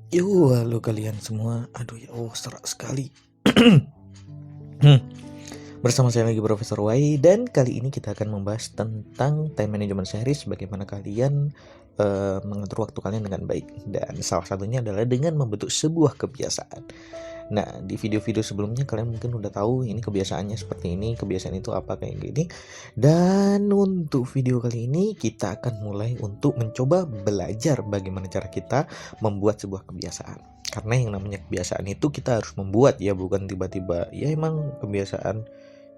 Halo kalian semua. Aduh ya Allah, serak sekali. Bersama saya lagi Profesor Y, dan kali ini kita akan membahas tentang time management series, bagaimana kalian mengatur waktu kalian dengan baik. Dan salah satunya adalah dengan membentuk sebuah kebiasaan. Nah, di video-video sebelumnya kalian mungkin udah tahu ini kebiasaannya seperti ini, kebiasaan itu apa kayak gini. Dan untuk video kali ini kita akan mulai untuk mencoba belajar bagaimana cara kita membuat sebuah kebiasaan. Karena yang namanya kebiasaan itu kita harus membuat ya, bukan tiba-tiba. Ya emang kebiasaan,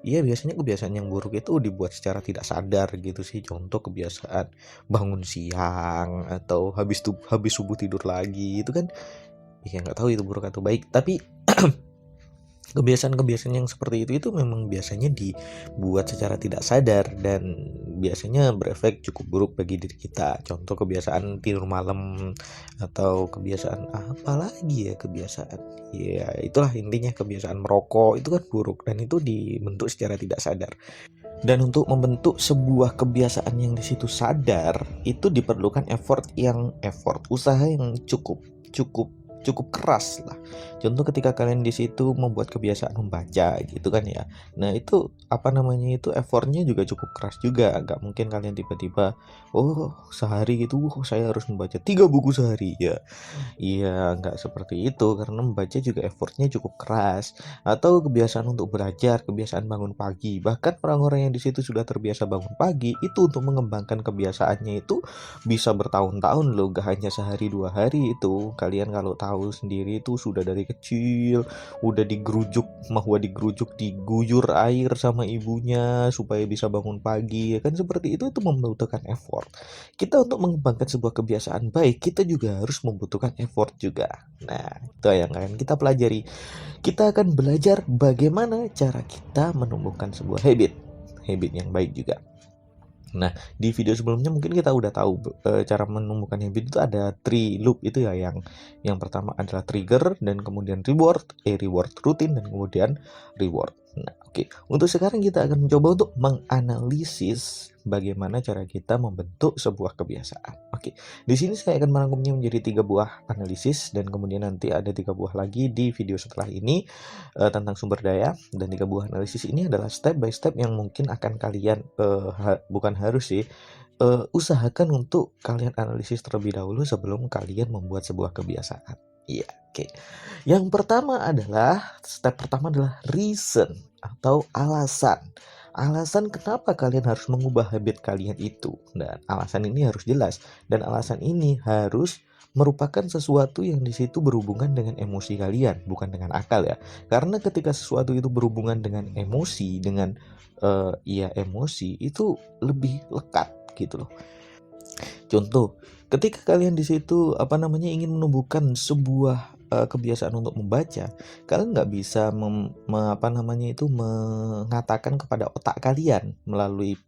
iya biasanya kebiasaan yang buruk itu dibuat secara tidak sadar gitu sih. Contoh kebiasaan bangun siang atau habis subuh tidur lagi, itu kan ya nggak tahu itu buruk atau baik. Tapi kebiasaan-kebiasaan yang seperti itu memang biasanya dibuat secara tidak sadar dan biasanya berefek cukup buruk bagi diri kita. Contoh kebiasaan tidur malam, atau kebiasaan apa lagi ya, kebiasaan ya itulah intinya, kebiasaan merokok itu kan buruk dan itu dibentuk secara tidak sadar. Dan untuk membentuk sebuah kebiasaan yang di situ sadar itu diperlukan usaha yang cukup cukup keras lah. Contoh ketika kalian di situ membuat kebiasaan membaca gitu kan ya. Nah, itu apa namanya itu effortnya juga cukup keras juga. Gak mungkin kalian tiba-tiba sehari gitu saya harus membaca 3 buku sehari ya. Iya, nggak seperti itu, karena membaca juga effortnya cukup keras. Atau kebiasaan untuk belajar, kebiasaan bangun pagi. Bahkan orang-orang yang di situ sudah terbiasa bangun pagi, itu untuk mengembangkan kebiasaannya itu bisa bertahun-tahun loh, gak hanya sehari 2 hari itu. Kalian kalau tahu sendiri itu sudah dari kecil, udah diguyur air sama ibunya supaya bisa bangun pagi. Ya kan seperti itu membutuhkan effort. Kita untuk mengembangkan sebuah kebiasaan baik, kita juga harus membutuhkan effort juga. Nah, itu yang akan kita pelajari. Kita akan belajar bagaimana cara kita menumbuhkan sebuah habit yang baik juga. Nah, di video sebelumnya mungkin kita udah tahu cara menumbuhkan habit itu ada 3 loop itu ya, yang pertama adalah trigger, dan kemudian reward rutin, dan kemudian reward. Nah, oke. Untuk sekarang kita akan mencoba untuk menganalisis bagaimana cara kita membentuk sebuah kebiasaan. Oke. Di sini saya akan merangkumnya menjadi 3 buah analisis, dan kemudian nanti ada 3 buah lagi di video setelah ini tentang sumber daya. Dan 3 buah analisis ini adalah step by step yang mungkin akan kalian bukan harus sih, usahakan untuk kalian analisis terlebih dahulu sebelum kalian membuat sebuah kebiasaan. Iya, oke. Step pertama adalah reason atau alasan. Alasan kenapa kalian harus mengubah habit kalian itu. Dan alasan ini harus jelas, dan alasan ini harus merupakan sesuatu yang di situ berhubungan dengan emosi kalian, bukan dengan akal ya. Karena ketika sesuatu itu berhubungan dengan emosi, emosi itu lebih lekat gitu loh. Contoh, ketika kalian di situ ingin menumbuhkan sebuah kebiasaan untuk membaca, kalian nggak bisa mengatakan kepada otak kalian melalui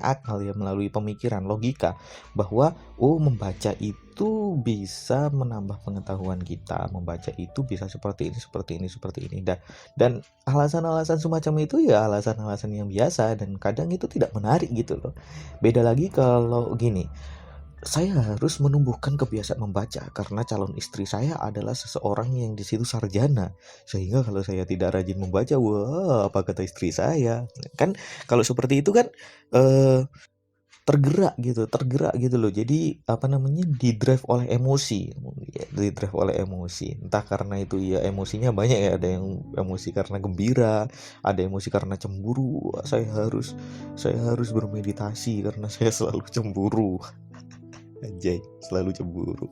akal ya, melalui pemikiran logika, bahwa membaca itu bisa menambah pengetahuan kita, membaca itu bisa seperti ini seperti ini seperti ini. Dan alasan-alasan semacam itu ya alasan-alasan yang biasa, dan kadang itu tidak menarik gitu loh. Beda lagi kalau gini, saya harus menumbuhkan kebiasaan membaca karena calon istri saya adalah seseorang yang di situ sarjana. Sehingga kalau saya tidak rajin membaca, wah, apa kata istri saya? Kan kalau seperti itu kan eh tergerak gitu loh. Jadi di-drive oleh emosi. Ya, di-drive oleh emosi. Entah karena itu ya emosinya banyak ya, ada yang emosi karena gembira, ada emosi karena cemburu. Wah, saya harus bermeditasi karena saya selalu cemburu. Anjay, selalu cemburu.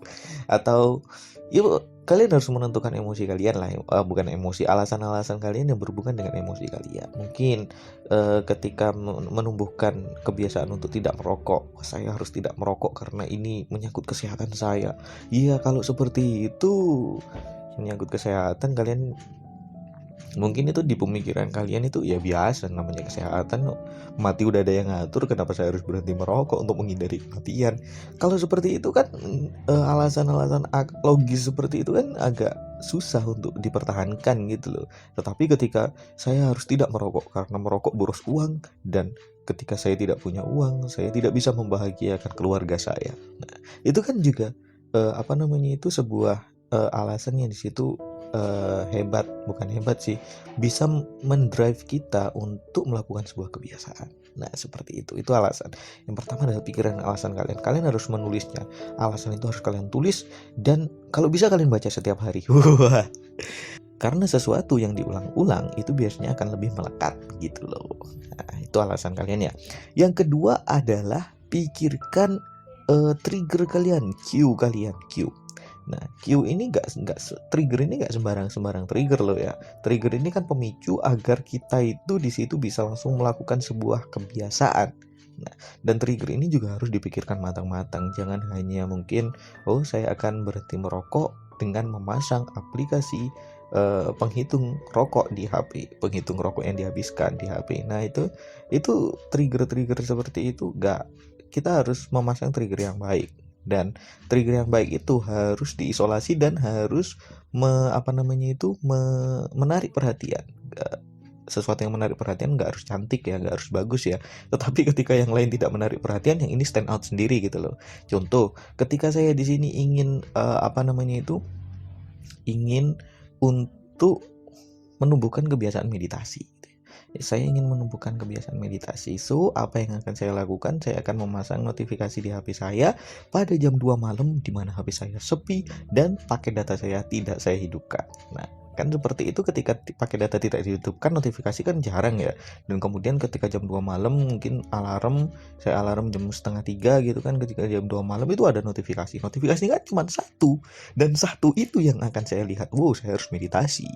Atau yuk, kalian harus menentukan emosi kalian lah, bukan emosi, alasan-alasan kalian yang berhubungan dengan emosi kalian. Mungkin ketika menumbuhkan kebiasaan untuk tidak merokok, saya harus tidak merokok karena ini menyangkut kesehatan saya. Iya, kalau seperti itu menyangkut kesehatan kalian, mungkin itu di pemikiran kalian itu ya biasa, namanya kesehatan, mati udah ada yang ngatur, kenapa saya harus berhenti merokok untuk menghindari kematian. Kalau seperti itu kan alasan-alasan logis seperti itu kan agak susah untuk dipertahankan gitu loh. Tetapi ketika saya harus tidak merokok karena merokok boros uang, dan ketika saya tidak punya uang, saya tidak bisa membahagiakan keluarga saya. Nah, itu kan juga sebuah alasannya di situ hebat, bukan hebat sih, bisa mendrive kita untuk melakukan sebuah kebiasaan. Nah, seperti itu. Itu alasan. Yang pertama adalah pikiran alasan kalian. Kalian harus menulisnya. Alasan itu harus kalian tulis dan kalau bisa kalian baca setiap hari. Wah. Karena sesuatu yang diulang-ulang itu biasanya akan lebih melekat gitu loh. Nah, itu alasan kalian ya. Yang kedua adalah pikirkan trigger kalian, cue kalian, cue. Nah, cue ini trigger ini nggak sembarang trigger loh ya. Trigger ini kan pemicu agar kita itu di situ bisa langsung melakukan sebuah kebiasaan. Nah, dan trigger ini juga harus dipikirkan matang-matang. Jangan hanya mungkin, oh saya akan berhenti merokok dengan memasang aplikasi penghitung rokok di HP, penghitung rokok yang dihabiskan di HP. Nah, itu trigger-trigger seperti itu kita harus memasang trigger yang baik. Dan trigger yang baik itu harus diisolasi dan harus menarik perhatian. Sesuatu yang menarik perhatian nggak harus cantik ya, nggak harus bagus ya. Tetapi ketika yang lain tidak menarik perhatian, yang ini stand out sendiri gitu loh. Contoh, ketika saya di sini ingin ingin untuk menumbuhkan kebiasaan meditasi. Saya ingin menumbuhkan kebiasaan meditasi. So, apa yang akan saya lakukan? Saya akan memasang notifikasi di HP saya pada jam 2 malam di mana HP saya sepi dan pakai data saya tidak saya hidupkan. Nah, kan seperti itu ketika pakai data tidak dihidupkan, notifikasi kan jarang ya. Dan kemudian ketika jam 2 malam mungkin saya alarm jam setengah 3 gitu kan, ketika jam 2 malam itu ada notifikasi. Notifikasi kan cuma satu. Dan satu itu yang akan saya lihat. Wow, saya harus meditasi.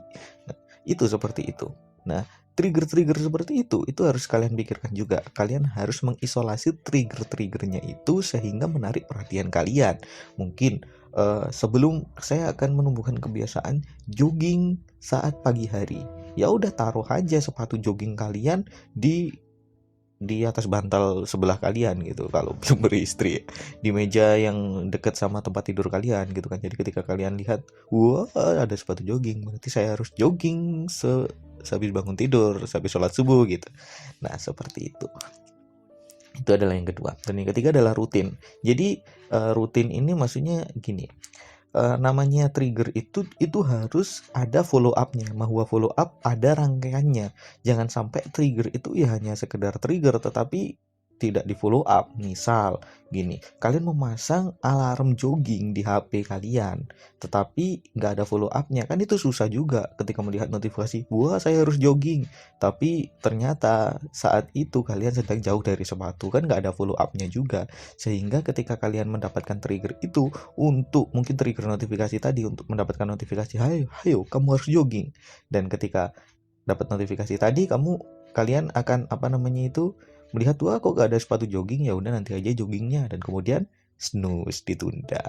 Nah, itu seperti itu. Nah, trigger-trigger seperti itu harus kalian pikirkan juga. Kalian harus mengisolasi trigger-triggernya itu sehingga menarik perhatian kalian. Mungkin sebelum saya akan menumbuhkan kebiasaan jogging saat pagi hari, ya udah taruh aja sepatu jogging kalian di atas bantal sebelah kalian gitu, kalau belum beristri, di meja yang dekat sama tempat tidur kalian gitu kan. Jadi ketika kalian lihat, wah ada sepatu jogging, berarti saya harus jogging sehabis bangun tidur, sehabis sholat subuh gitu. Nah, seperti itu. Itu adalah yang kedua. Dan yang ketiga adalah rutin. Jadi rutin ini maksudnya gini. Namanya trigger itu harus ada follow up-nya. Bahwa follow up ada rangkaiannya. Jangan sampai trigger itu ya hanya sekedar trigger tetapi tidak di follow up. Misal gini, kalian memasang alarm jogging di HP kalian tetapi nggak ada follow up-nya, kan itu susah juga ketika melihat notifikasi, wah saya harus jogging, tapi ternyata saat itu kalian sedang jauh dari sepatu, kan nggak ada follow up-nya juga. Sehingga ketika kalian mendapatkan trigger itu, untuk mungkin trigger notifikasi tadi, untuk mendapatkan notifikasi, hayo kamu harus jogging, dan ketika dapat notifikasi tadi kalian akan melihat, wah kok gak ada sepatu jogging, ya udah nanti aja joggingnya, dan kemudian snooze, ditunda.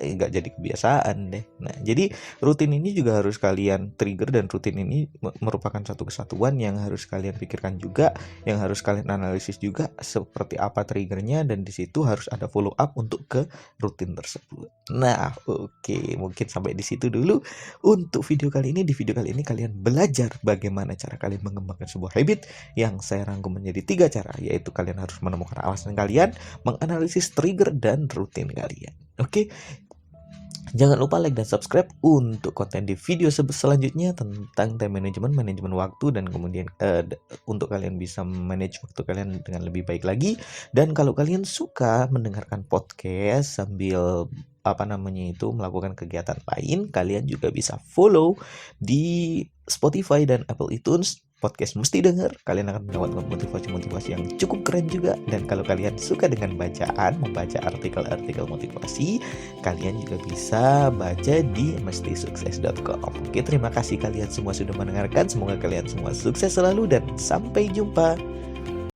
Nggak jadi kebiasaan deh. Nah, jadi rutin ini juga harus kalian trigger, dan rutin ini merupakan satu kesatuan yang harus kalian pikirkan juga, yang harus kalian analisis juga seperti apa triggernya, dan di situ harus ada follow up untuk ke rutin tersebut. Nah, oke, mungkin sampai di situ dulu untuk video kali ini. Di video kali ini kalian belajar bagaimana cara kalian mengembangkan sebuah habit yang saya rangkum menjadi 3 cara, yaitu kalian harus menemukan alasan kalian, menganalisis trigger dan rutin kalian. Oke. Jangan lupa like dan subscribe untuk konten di video selanjutnya tentang time management, manajemen waktu, dan kemudian untuk kalian bisa manage waktu kalian dengan lebih baik lagi. Dan kalau kalian suka mendengarkan podcast sambil melakukan kegiatan lain, kalian juga bisa follow di Spotify dan Apple iTunes podcast Mesti Dengar. Kalian akan mendapatkan motivasi-motivasi yang cukup keren juga. Dan kalau kalian suka dengan membaca artikel-artikel motivasi, kalian juga bisa baca di mestisukses.com. Oke, terima kasih kalian semua sudah mendengarkan. Semoga kalian semua sukses selalu dan sampai jumpa.